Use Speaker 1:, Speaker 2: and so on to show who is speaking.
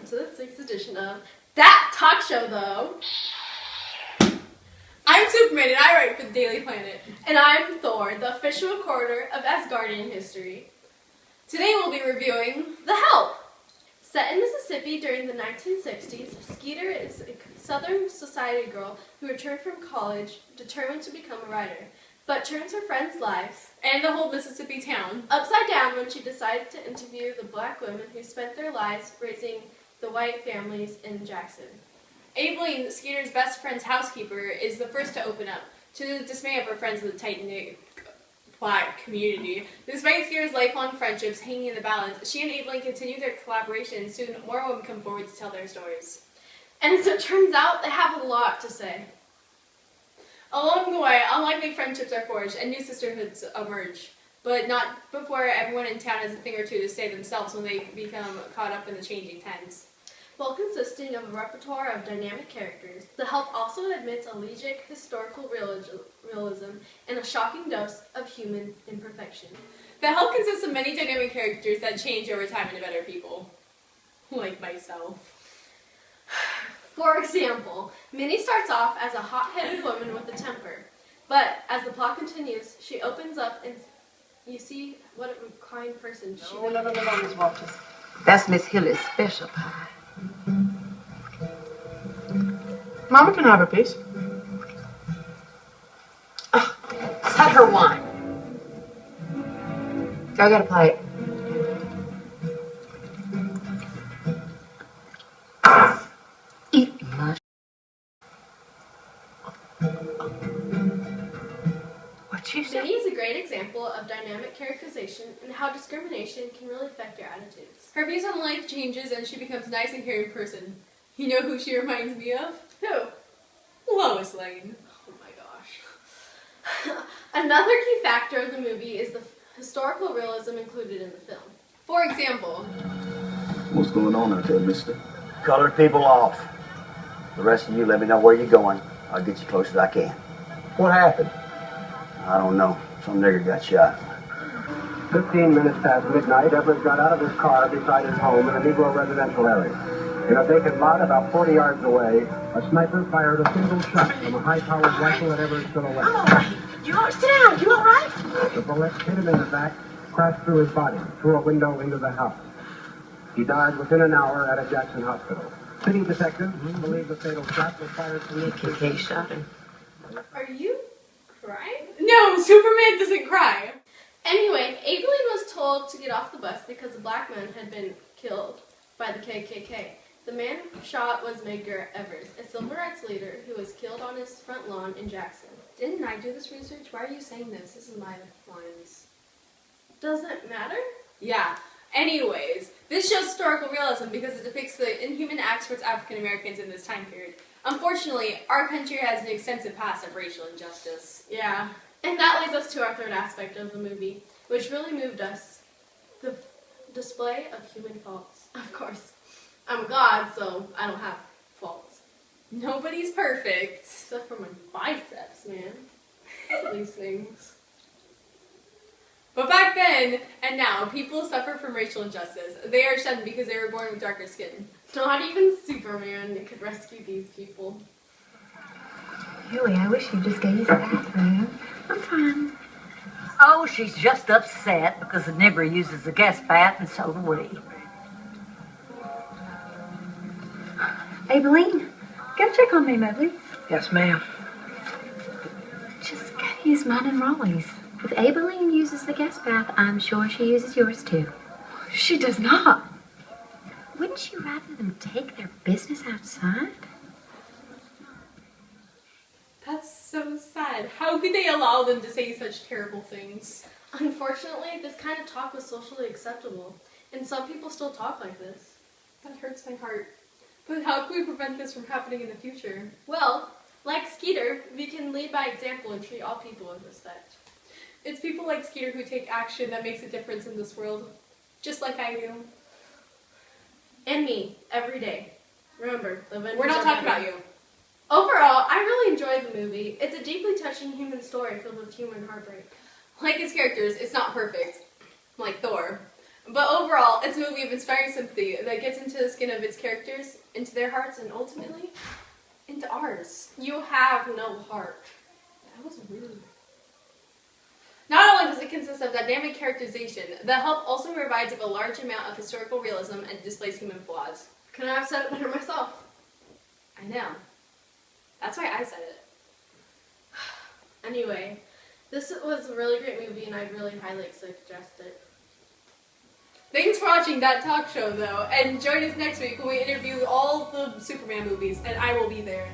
Speaker 1: to this week's edition of Dat Talk Show Tho.
Speaker 2: I'm Superman and I write for the Daily Planet.
Speaker 1: And I'm Thor, the official recorder of Asgardian history.
Speaker 2: Today we'll be reviewing
Speaker 1: The Help! Set in Mississippi during the 1960s, Skeeter is a Southern society girl who returned from college determined to become a writer, but turns her friends' lives
Speaker 2: and the whole Mississippi town
Speaker 1: upside down when she decides to interview the black women who spent their lives raising the white families in Jackson.
Speaker 2: Aileen, Skeeter's best friend's housekeeper, is the first to open up, to the dismay of her friends in the tight-knit black community. Despite Skeeter's lifelong friendships hanging in the balance, she and Aileen continue their collaboration, and soon more women come forward to tell their stories.
Speaker 1: And as it turns out, they have a lot to say.
Speaker 2: Along the way, unlikely friendships are forged and new sisterhoods emerge, but not before everyone in town has a thing or two to say themselves when they become caught up in the changing times.
Speaker 1: While consisting of a repertoire of dynamic characters, The Help also admits elegiac historical realism and a shocking dose of human imperfection.
Speaker 2: The Help consists of many dynamic characters that change over time into better people. Like myself.
Speaker 1: For example, Minnie starts off as a hot-headed woman with a temper, but as the plot continues, she opens up and you see what a kind person she is.
Speaker 3: No, Miss Walters. That's Miss Hilly's special pie.
Speaker 4: Mama can have a piece.
Speaker 3: Set her wine. I gotta play. Eat much. What you say?
Speaker 1: Minnie is a great example of dynamic characterization and how discrimination can really affect your attitudes.
Speaker 2: Her views on life changes and she becomes a nice and caring person. You know who she reminds me of?
Speaker 1: Who?
Speaker 2: Lois Lane.
Speaker 1: Oh my gosh. Another key factor of the movie is the historical realism included in the film.
Speaker 2: For example,
Speaker 5: what's going on out there, mister?
Speaker 6: Colored people off. The rest of you, let me know where you're going. I'll get you close as I can.
Speaker 5: What happened?
Speaker 6: I don't know. Some nigger got shot.
Speaker 7: 15 minutes past midnight, Everett got out of his car beside his home in a Negro residential area. In a vacant lot about 40 yards away, a sniper fired a single shot from a high-powered rifle at Everett's silhouette.
Speaker 3: I'm all right. You all sit down. You all right?
Speaker 7: The bullet hit him in the back, crashed through his body, through a window into the house. He died within an hour at a Jackson hospital. City detectives believe the fatal shot was fired from the
Speaker 3: KK shot him.
Speaker 1: Are you crying?
Speaker 2: no, Superman doesn't cry.
Speaker 1: Anyway, Aileen was told to get off the bus because a black man had been killed by the KKK. The man shot was Medgar Evers, a civil rights leader who was killed on his front lawn in Jackson.
Speaker 2: Didn't I do this research? Why are you saying this? This is my lines.
Speaker 1: Does it matter?
Speaker 2: Yeah. Anyways, this shows historical realism because it depicts the inhuman acts towards African Americans in this time period. Unfortunately, our country has an extensive past of racial injustice.
Speaker 1: Yeah. And that leads us to our third aspect of the movie, which really moved us. The display of human faults. Of course. I'm a god, so I don't have faults.
Speaker 2: Nobody's perfect.
Speaker 1: Except for my biceps, man. These things.
Speaker 2: But back then, and now, people suffer from racial injustice. They are shunned because they were born with darker skin.
Speaker 1: Not even Superman could rescue these people.
Speaker 8: Huey, I wish you'd just go use the bathroom. I'm fine.
Speaker 3: Oh, she's just upset because the nigger uses the gas bath and so do we.
Speaker 8: Aileen, go check on me, Mobley.
Speaker 3: Yes, ma'am.
Speaker 8: Just go use mine and Raleigh's. If Aileen uses the gas bath, I'm sure she uses yours too.
Speaker 4: She does not.
Speaker 8: Wouldn't you rather them take their business outside?
Speaker 2: That's so sad. How could they allow them to say such terrible things?
Speaker 1: Unfortunately, this kind of talk was socially acceptable, and some people still talk like this.
Speaker 2: That hurts my heart. But how can we prevent this from happening in the future?
Speaker 1: Well, like Skeeter, we can lead by example and treat all people with respect.
Speaker 2: It's people like Skeeter who take action that makes a difference in this world. Just like I do.
Speaker 1: And me, every day. Remember, the
Speaker 2: We're not talking about you.
Speaker 1: Overall, I really enjoyed the movie. It's a deeply touching human story filled with human heartbreak.
Speaker 2: Like its characters, it's not perfect. Like Thor. But overall, it's a movie of inspiring sympathy that gets into the skin of its characters, into their hearts, and ultimately, into ours.
Speaker 1: You have no heart. That was rude.
Speaker 2: Not only does it consist of dynamic characterization, the help also provides a large amount of historical realism and displays human flaws.
Speaker 1: Couldn't I have said it better myself?
Speaker 2: I know. That's why I said it.
Speaker 1: Anyway, this was a really great movie, and I'd really highly suggest it.
Speaker 2: Thanks for watching Dat Talk Show, though, and join us next week when we interview all the Superman movies, and I will be there.